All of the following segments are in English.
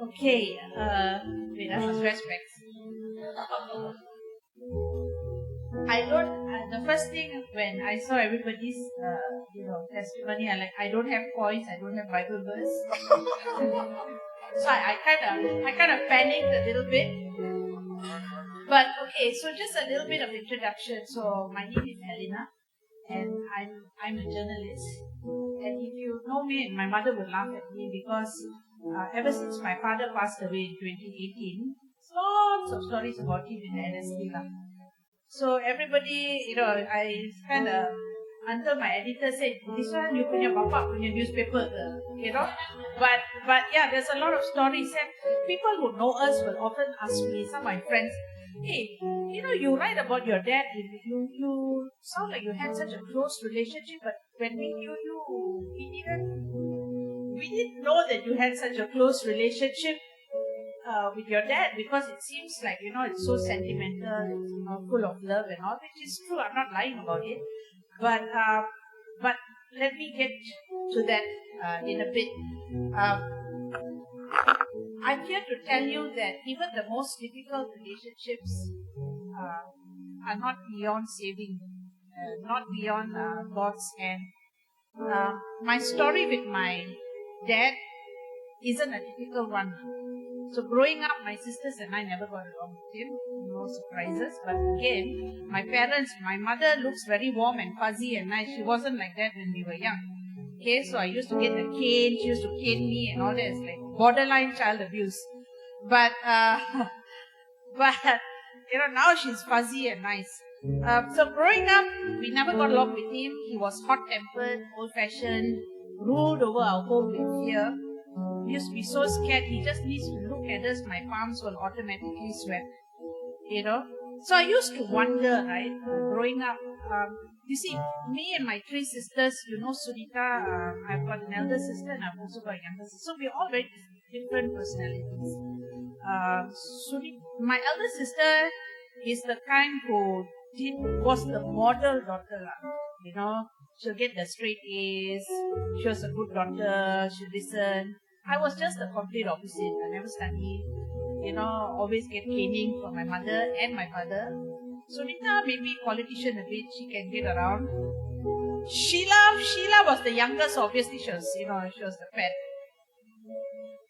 Okay, wait, I must wear specs. The first thing when I saw everybody's, testimony, I don't have coins, I don't have Bible verse. So I kind of panicked a little bit. But okay, so just a little bit of introduction. So my name is Elena, and I'm a journalist. And if you know me, my mother would laugh at me because ever since my father passed away in 2018, lots of stories about him in the NSD. So everybody, I kind of, until my editor said, this one you punya bapak punya newspaper, But yeah, there's a lot of stories, and people who know us will often ask me, some of my friends, hey, you write about your dad, you sound like you had such a close relationship, but when we knew you, we didn't know that you had such a close relationship with your dad, because it seems like, it's so sentimental, it's full of love and all, which is true. I'm not lying about it. But let me get to that in a bit. I'm here to tell you that even the most difficult relationships are not beyond saving, not beyond God's hand. My story with my dad isn't a typical one. So growing up, my sisters and I never got along with him. No surprises. But again, my mother looks very warm and fuzzy and nice. She wasn't like that when we were young. Okay, so I used to get the cane. She used to cane me and all that. It's like borderline child abuse. But now she's fuzzy and nice. So growing up, we never got along with him. He was hot-tempered, old-fashioned, ruled over our home with fear. We used to be so scared. He just needs to look at us. My palms will automatically sweat. So I used to wonder, right, growing up. You see, me and my three sisters, Sunita, I've got an elder sister and I've also got a younger sister. So we're all very different personalities. My elder sister is the kind who was the model daughter. She'll get the straight A's. She was a good daughter. She'll listen. I was just the complete opposite. I never studied. Always get caning from my mother and my father. Sunita, maybe politician a bit. She can get around. Sheila was the youngest. Obviously, she was the pet.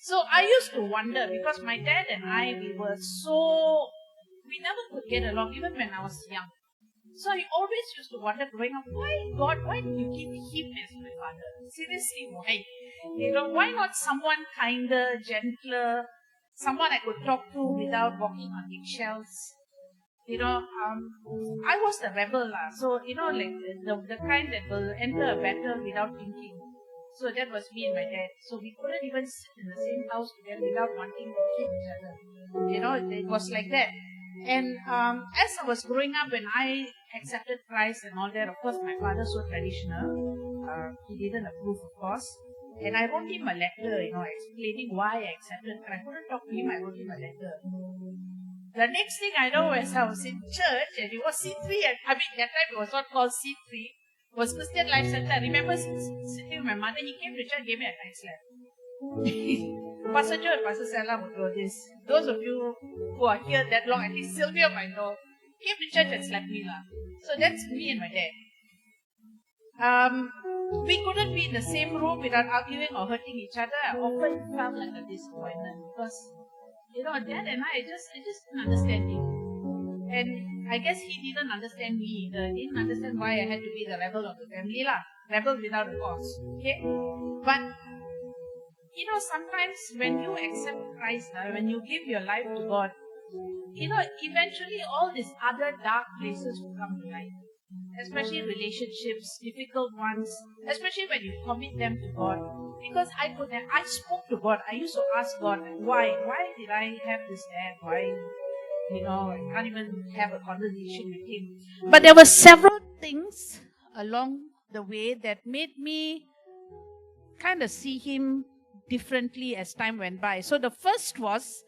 So I used to wonder, because my dad and I, we never could get along, even when I was young. So I always used to wonder growing up, why did you give him as my father? Seriously, why? Why not someone kinder, gentler, someone I could talk to without walking on eggshells? I was the rebel, so, like the kind that will enter a battle without thinking. So that was me and my dad. So we couldn't even sit in the same house together without wanting to kill each other. It was like that. And as I was growing up, when I accepted Christ and all that, of course, my father's so traditional. He didn't approve, of course. And I wrote him a letter, explaining why I accepted Christ. I couldn't talk to him, I wrote him a letter. The next thing I know was I was in church, and it was C3, and that time it was not called C3, it was Christian Life Center. I remember sitting with my mother. He came to church and gave me a nice slap. Pastor Joe and Pastor Sarah would know this. Those of you who are here that long, at least Sylvia might know, came to church and slapped me. So that's me and my dad. We couldn't be in the same room without arguing or hurting each other. I often felt like a disappointment because, Dad and I just didn't understand him. And I guess he didn't understand me either. He didn't understand why I had to be the rebel of the family. Rebel without a cause. Okay? But sometimes when you accept Christ, when you give your life to God, eventually all these other dark places will come to light. Especially relationships, difficult ones, especially when you commit them to God. Because I spoke to God. I used to ask God, why did I have this dad? Why, I can't even have a conversation with him. But there were several things along the way that made me kind of see him differently as time went by. So the first was,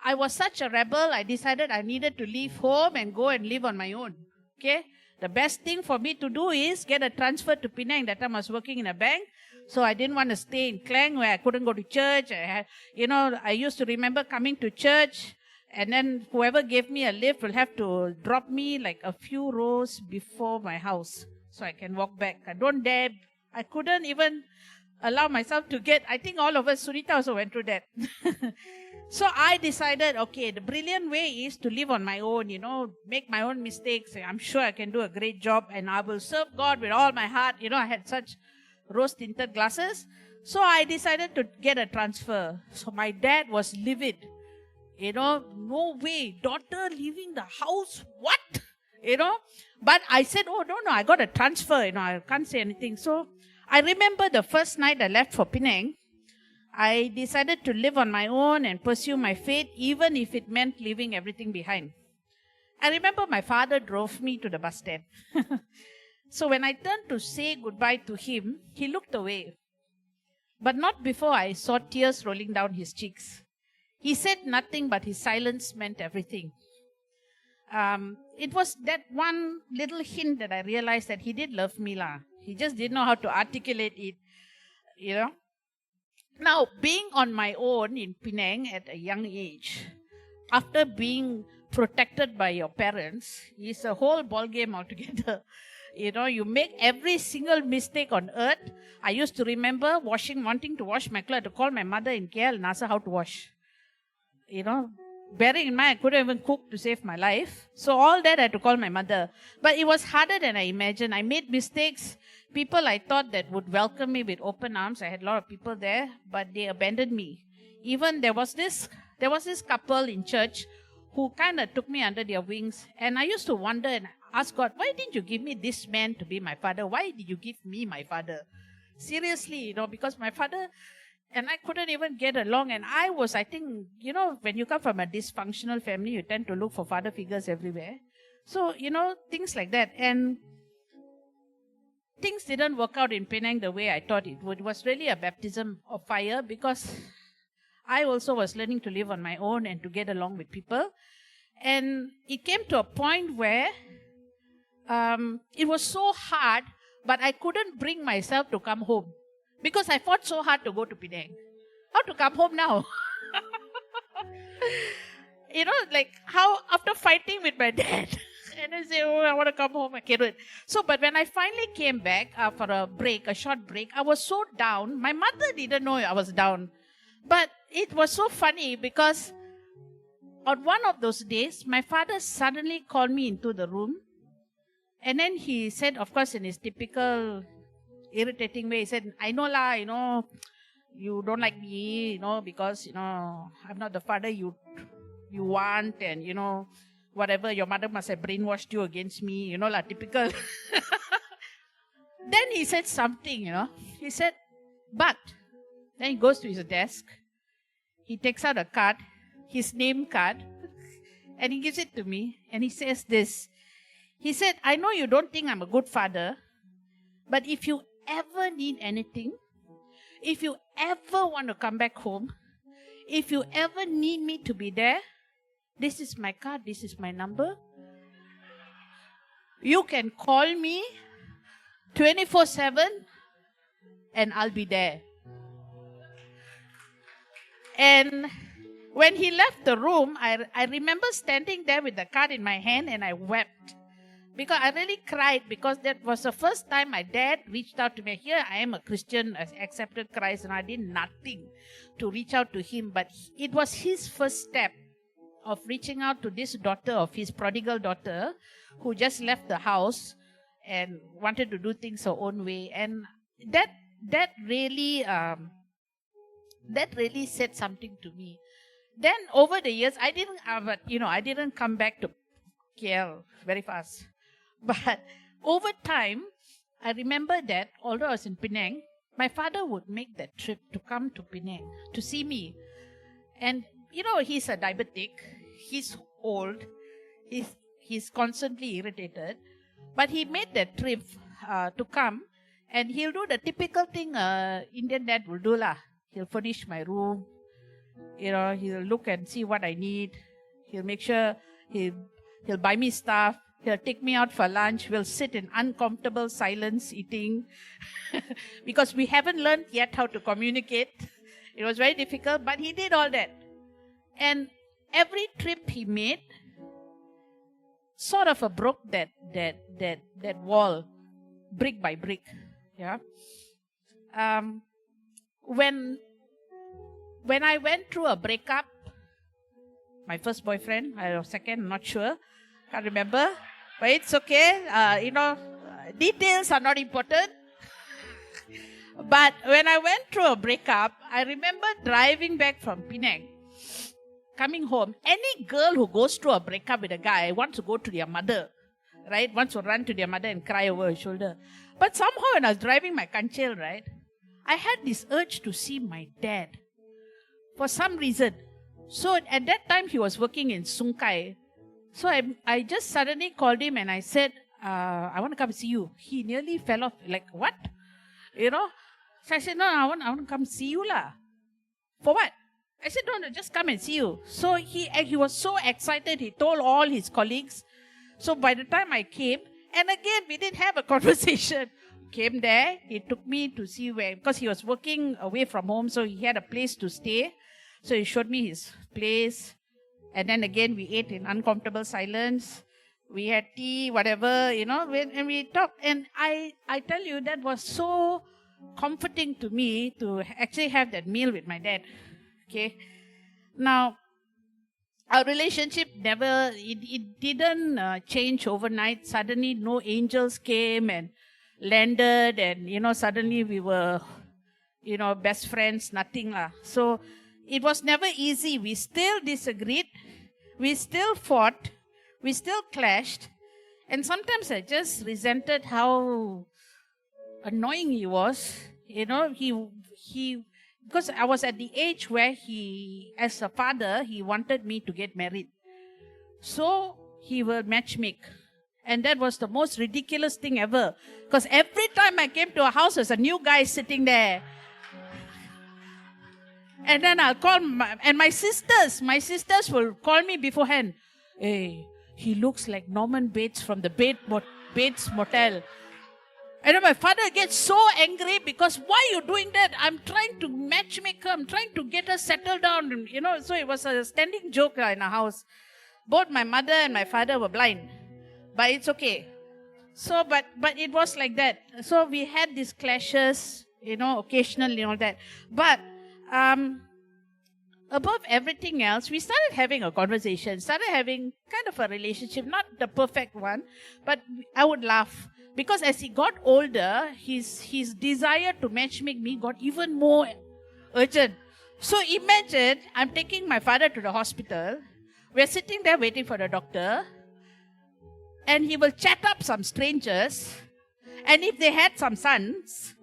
I was such a rebel, I decided I needed to leave home and go and live on my own. Okay? The best thing for me to do is get a transfer to Penang. That time I was working in a bank. So I didn't want to stay in Klang where I couldn't go to church. I used to remember coming to church, and then whoever gave me a lift will have to drop me like a few rows before my house so I can walk back. I couldn't even allow myself to get, I think all of us, Sunita also went through that. So I decided, okay, the brilliant way is to live on my own, make my own mistakes. I'm sure I can do a great job and I will serve God with all my heart. I had such rose-tinted glasses. So I decided to get a transfer. So my dad was livid. No way, daughter leaving the house, what? But I said, oh, no, I got a transfer, I can't say anything. So I remember the first night I left for Penang, I decided to live on my own and pursue my faith, even if it meant leaving everything behind. I remember my father drove me to the bus stand. So when I turned to say goodbye to him, he looked away. But not before I saw tears rolling down his cheeks. He said nothing, but his silence meant everything. It was that one little hint that I realized that he did love me. He just didn't know how to articulate it, Now, being on my own in Penang at a young age, after being protected by your parents, is a whole ball game altogether. You make every single mistake on earth. I used to remember wanting to wash my clothes, to call my mother in KL and ask her how to wash. Bearing in mind, I couldn't even cook to save my life. So all that I had to call my mother. But it was harder than I imagined. I made mistakes. People I thought that would welcome me with open arms. I had a lot of people there, but they abandoned me. Even there was this couple in church who kind of took me under their wings. And I used to wonder and ask God, why didn't you give me this man to be my father? Why did you give me my father? Seriously, because my father and I couldn't even get along. And I think, when you come from a dysfunctional family, you tend to look for father figures everywhere. So, things like that. And things didn't work out in Penang the way I thought it would. It was really a baptism of fire because I also was learning to live on my own and to get along with people. And it came to a point where it was so hard, but I couldn't bring myself to come home. Because I fought so hard to go to Penang. How to come home now? How after fighting with my dad, and I say, oh, I want to come home, I can't do it. So, but when I finally came back for a short break, I was so down. My mother didn't know I was down. But it was so funny because on one of those days, my father suddenly called me into the room. And then he said, of course, in his typical irritating way, he said, I know you don't like me, because, I'm not the father you want, and, whatever, your mother must have brainwashed you against me, typical. Then he said something, he said, but, then he goes to his desk, he takes out a card, his name card, and he gives it to me, and he says this. He said, I know you don't think I'm a good father, but if you ever need anything, if you ever want to come back home, if you ever need me to be there, this is my card, this is my number. You can call me 24/7 and I'll be there. And when he left the room, I remember standing there with the card in my hand and I wept. Because I really cried because that was the first time my dad reached out to me. Here I am a Christian, accepted Christ, and I did nothing to reach out to him. But it was his first step of reaching out to this daughter of his prodigal daughter who just left the house and wanted to do things her own way. And that really said something to me. Then over the years, I didn't come back to KL very fast. But over time, I remember that although I was in Penang, my father would make that trip to come to Penang to see me. And, he's a diabetic. He's old. He's constantly irritated. But he made that trip to come. And he'll do the typical thing Indian dad will do. He'll furnish my room. He'll look and see what I need. He'll make sure he'll buy me stuff. He'll take me out for lunch. We'll sit in uncomfortable silence eating because we haven't learned yet how to communicate. It was very difficult, but he did all that. And every trip he made sort of broke that wall brick by brick. Yeah. When I went through a breakup, my first boyfriend, or second, I'm not sure, can't remember, but it's okay. Details are not important. But when I went through a breakup, I remember driving back from Penang, coming home. Any girl who goes through a breakup with a guy wants to go to their mother, right? Wants to run to their mother and cry over her shoulder. But somehow when I was driving my kanchel, right, I had this urge to see my dad for some reason. So at that time, he was working in Sungkai. So I just suddenly called him and I said, I want to come see you. He nearly fell off. Like, what? So I said, no, I want to come see you lah. For what? I said, no, just come and see you. So he was so excited. He told all his colleagues. So by the time I came, and again, we didn't have a conversation. Came there. He took me to see where, because he was working away from home. So he had a place to stay. So he showed me his place. And then again, we ate in uncomfortable silence. We had tea, whatever, and we talked. And I tell you, that was so comforting to me to actually have that meal with my dad. Okay. Now, our relationship it didn't change overnight. Suddenly, no angels came and landed. And, suddenly we were, best friends, nothing lah. So, it was never easy. We still disagreed. We still fought. We still clashed. And sometimes I just resented how annoying he was. He because I was at the age where he, as a father, he wanted me to get married. So he will matchmake. And that was the most ridiculous thing ever. Because every time I came to a house, there's a new guy sitting there. And then I'll call my sisters will call me beforehand. Hey, he looks like Norman Bates from the Bates Motel. And then my father gets so angry because why are you doing that? I'm trying to matchmake her. I'm trying to get her settled down. So it was a standing joke in our house. Both my mother and my father were blind. But it's okay. So, but it was like that. So we had these clashes, occasionally and all that. But above everything else, we started having a conversation, started having kind of a relationship, not the perfect one, but I would laugh. Because as he got older, his desire to matchmake me got even more urgent. So imagine, I'm taking my father to the hospital. We're sitting there waiting for the doctor. And he will chat up some strangers. And if they had some sons,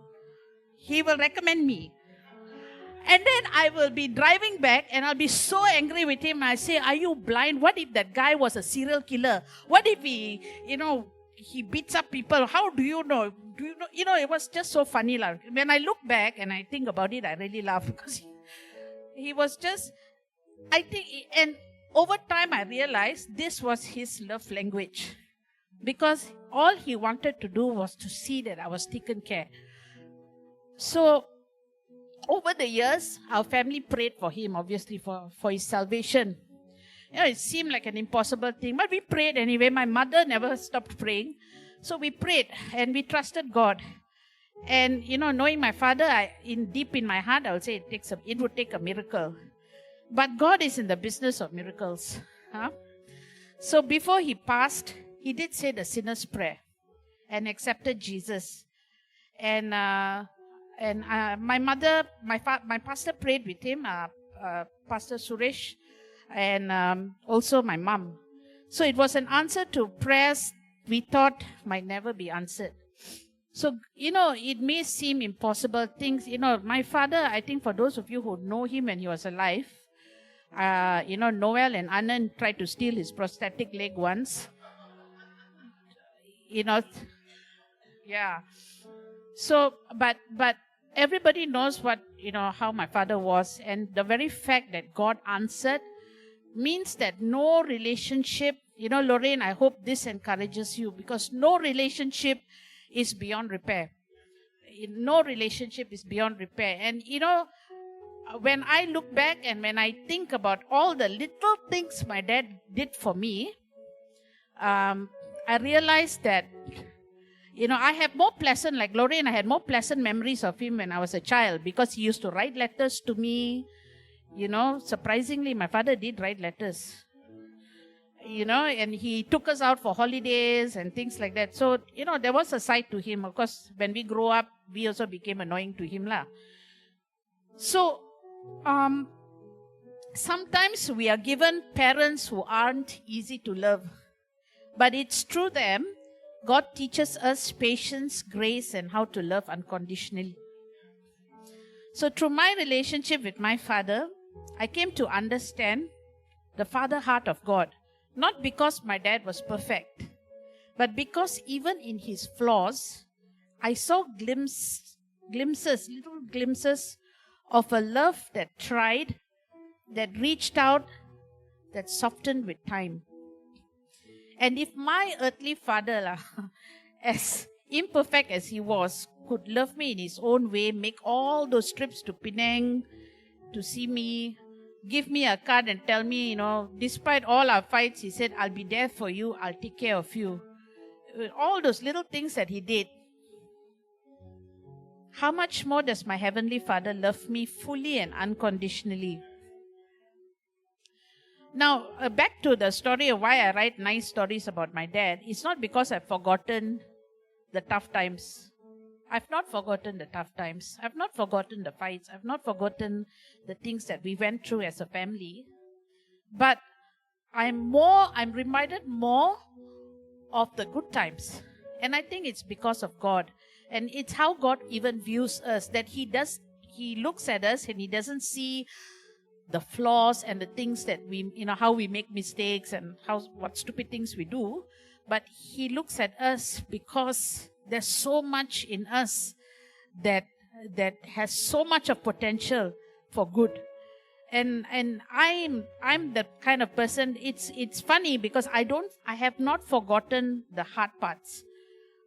he will recommend me. And then I will be driving back and I'll be so angry with him. I say, are you blind? What if that guy was a serial killer? What if he, he beats up people? How do you know? It was just so funny. When I look back and I think about it, I really laugh because he was just, I think, and over time I realized this was his love language. Because all he wanted to do was to see that I was taken care. So, over the years, our family prayed for him, obviously, for his salvation. It seemed like an impossible thing, but we prayed anyway. My mother never stopped praying. So we prayed and we trusted God. And, knowing my father, deep in my heart, I would say it would take a miracle. But God is in the business of miracles. So before he passed, he did say the sinner's prayer and accepted Jesus. And my mother, my pastor prayed with him, Pastor Suresh, and also my mom. So it was an answer to prayers we thought might never be answered. So, it may seem impossible things. My father, I think for those of you who know him when he was alive, Noel and Anand tried to steal his prosthetic leg once. Yeah. So, but everybody knows how my father was, and the very fact that God answered means that no relationship, Lorraine, I hope this encourages you, because no relationship is beyond repair. No relationship is beyond repair. And when I look back and when I think about all the little things my dad did for me, I realized that, I have more pleasant, like Lorraine, I had more pleasant memories of him when I was a child, because he used to write letters to me. Surprisingly, my father did write letters, and he took us out for holidays and things like that. So, there was a side to him. Of course, when we grow up, we also became annoying to him, lah. So, sometimes we are given parents who aren't easy to love. But it's through them, God teaches us patience, grace, and how to love unconditionally. So through my relationship with my father, I came to understand the father heart of God. Not because my dad was perfect, but because even in his flaws, I saw little glimpses of a love that tried, that reached out, that softened with time. And if my earthly father, as imperfect as he was, could love me in his own way, make all those trips to Penang to see me, give me a card and tell me, despite all our fights, he said, I'll be there for you, I'll take care of you. All those little things that he did. How much more does my Heavenly Father love me fully and unconditionally? Now, back to the story of why I write nice stories about my dad. It's not because I've forgotten the tough times. I've not forgotten the tough times. I've not forgotten the fights. I've not forgotten the things that we went through as a family. But I'm reminded more of the good times. And I think it's because of God. And it's how God even views us, that He looks at us and He doesn't see the flaws and the things that we, how we make mistakes and what stupid things we do. But He looks at us because there's so much in us that has so much of potential for good. And I'm the kind of person, it's funny because I have not forgotten the hard parts,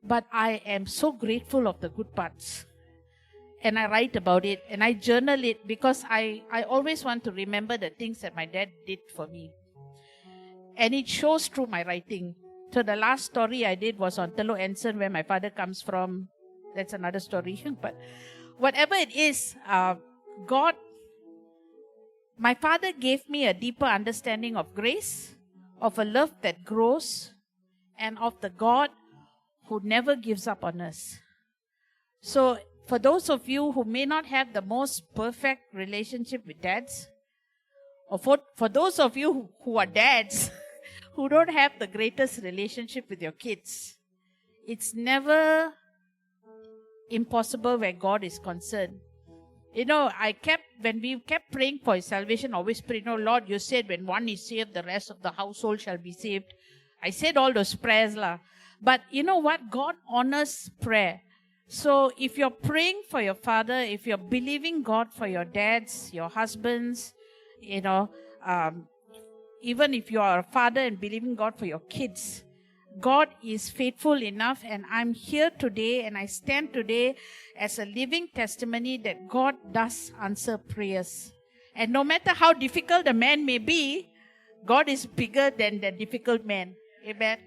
but I am so grateful of the good parts. And I write about it and I journal it because I always want to remember the things that my dad did for me. And it shows through my writing. So the last story I did was on Telok Ensign, where my father comes from. That's another story. But whatever it is, my father gave me a deeper understanding of grace, of a love that grows, and of the God who never gives up on us. So for those of you who may not have the most perfect relationship with dads, or for those of you who are dads, who don't have the greatest relationship with your kids, it's never impossible where God is concerned. When we kept praying for his salvation, always pray, Lord, you said when one is saved, the rest of the household shall be saved. I said all those prayers, but you know what? God honors prayer. So if you're praying for your father, if you're believing God for your dads, your husbands, even if you are a father and believing God for your kids, God is faithful enough, and I'm here today and I stand today as a living testimony that God does answer prayers. And no matter how difficult a man may be, God is bigger than the difficult man. Amen.